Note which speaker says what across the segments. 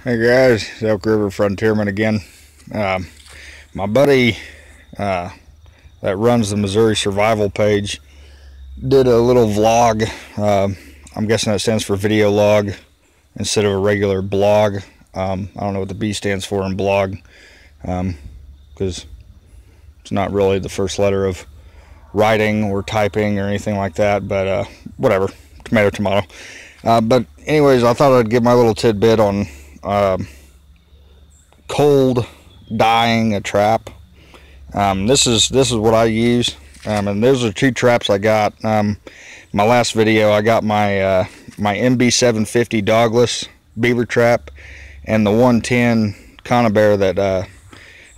Speaker 1: Hey guys, it's Elk River Frontierman again. My buddy that runs the Missouri Survival page did a little vlog. I'm guessing that stands for video log instead of a regular blog. I don't know what the B stands for in blog, because it's not really the first letter of writing or typing or anything like that, but whatever, tomato tomato. But anyways, I thought I'd give my little tidbit on cold dyeing a trap. This is what I use, and those are two traps I got. My last video, I got my my MB750 dogless beaver trap and the 110 conibear that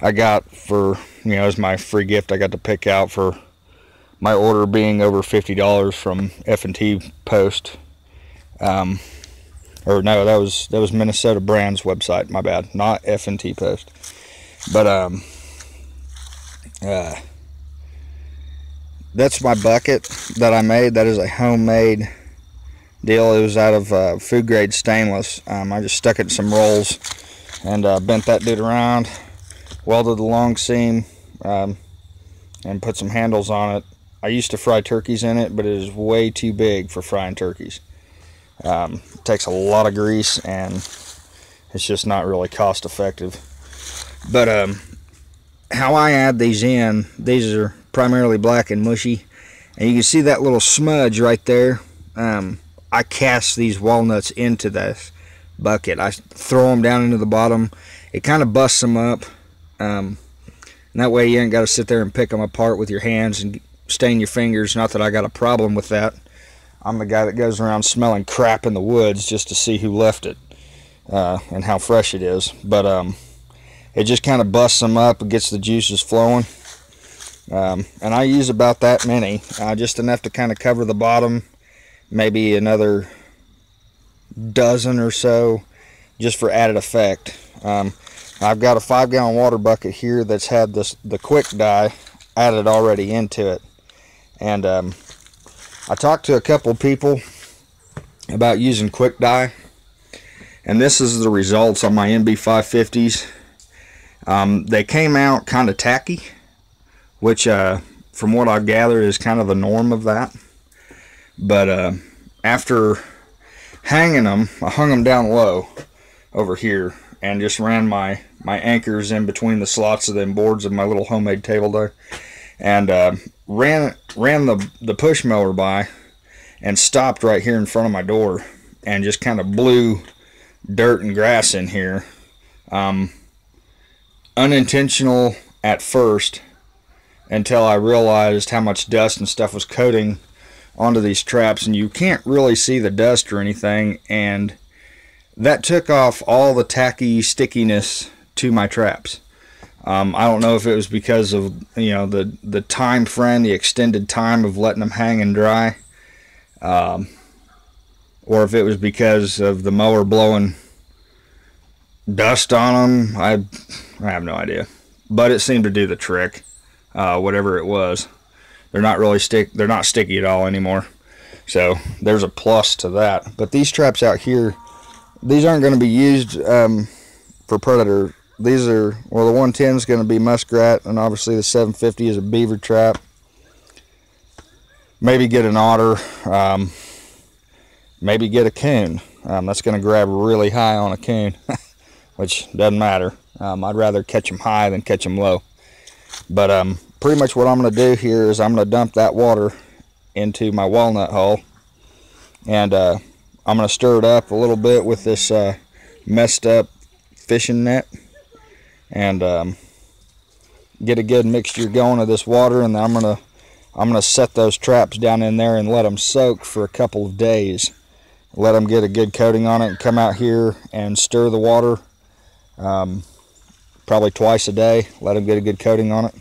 Speaker 1: I got for, as my free gift I got to pick out for my order being over $50 from F&T Post. Or no, that was Minnesota Brand's website, my bad, not F&T Post. But that's my bucket that I made. That is a homemade deal. It was out of food grade stainless. I just stuck it in some rolls and bent that dude around, welded the long seam, and put some handles on it. I used to fry turkeys in it, but it is way too big for frying turkeys. It takes a lot of grease and it's just not really cost effective. But how I add these in, these are primarily black and mushy, and you can see that little smudge right there. I cast these walnuts into this bucket. I throw them down into the bottom. It kind of busts them up, and that way you ain't got to sit there and pick them apart with your hands and stain your fingers. Not that I got a problem with that. I'm the guy that goes around smelling crap in the woods just to see who left it and how fresh it is. But it just kind of busts them up and gets the juices flowing. And I use about that many, just enough to kind of cover the bottom, maybe another dozen or so, just for added effect. I've got a 5-gallon water bucket here that's had the quick dye added already into it. And I talked to a couple people about using quick dye, and this is the results on my MB550s. They came out kind of tacky, which from what I've gathered is kind of the norm of that. But after hanging them, I hung them down low over here and just ran my anchors in between the slots of them boards of my little homemade table there, and ran the push mower by and stopped right here in front of my door and just kind of blew dirt and grass in here. Unintentional at first, until I realized how much dust and stuff was coating onto these traps, and you can't really see the dust or anything, and that took off all the tacky stickiness to my traps. I don't know if it was because of the time frame, the extended time of letting them hang and dry, or if it was because of the mower blowing dust on them. I have no idea, but it seemed to do the trick. Whatever it was, they're not sticky at all anymore, so there's a plus to that. But these traps out here, these aren't going to be used for predator. These are, well, the 110 is going to be muskrat, and obviously the 750 is a beaver trap. Maybe get an otter, maybe get a coon. That's going to grab really high on a coon, which doesn't matter. I'd rather catch them high than catch them low. But pretty much what I'm going to do here is I'm going to dump that water into my walnut hull, and I'm going to stir it up a little bit with this messed up fishing net, and get a good mixture going of this water, and then I'm gonna set those traps down in there and let them soak for a couple of days. Let them get a good coating on it, and come out here and stir the water probably twice a day. Let them get a good coating on it,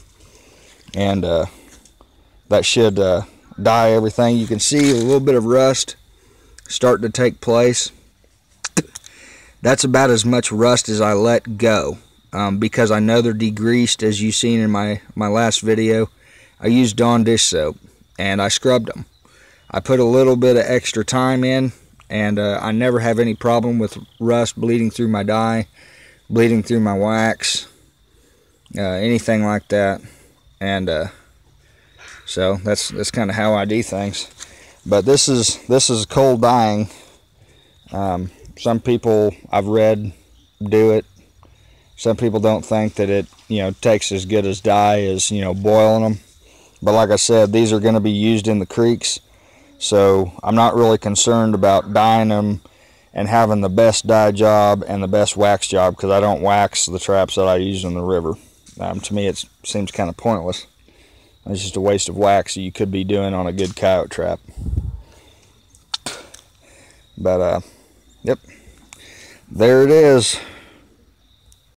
Speaker 1: and that should dye everything. You can see a little bit of rust starting to take place. That's about as much rust as I let go, because I know they're degreased, as you've seen in my last video. I used Dawn dish soap and I scrubbed them. I put a little bit of extra time in and I never have any problem with rust bleeding through my dye, bleeding through my wax, anything like that. And so that's kind of how I do things. But this is cold dyeing. Some people I've read do it. Some people don't think that it takes as good as dye as boiling them. But like I said, these are going to be used in the creeks, so I'm not really concerned about dyeing them and having the best dye job and the best wax job, because I don't wax the traps that I use in the river. To me, it seems kind of pointless. It's just a waste of wax that you could be doing on a good coyote trap. But yep, there it is.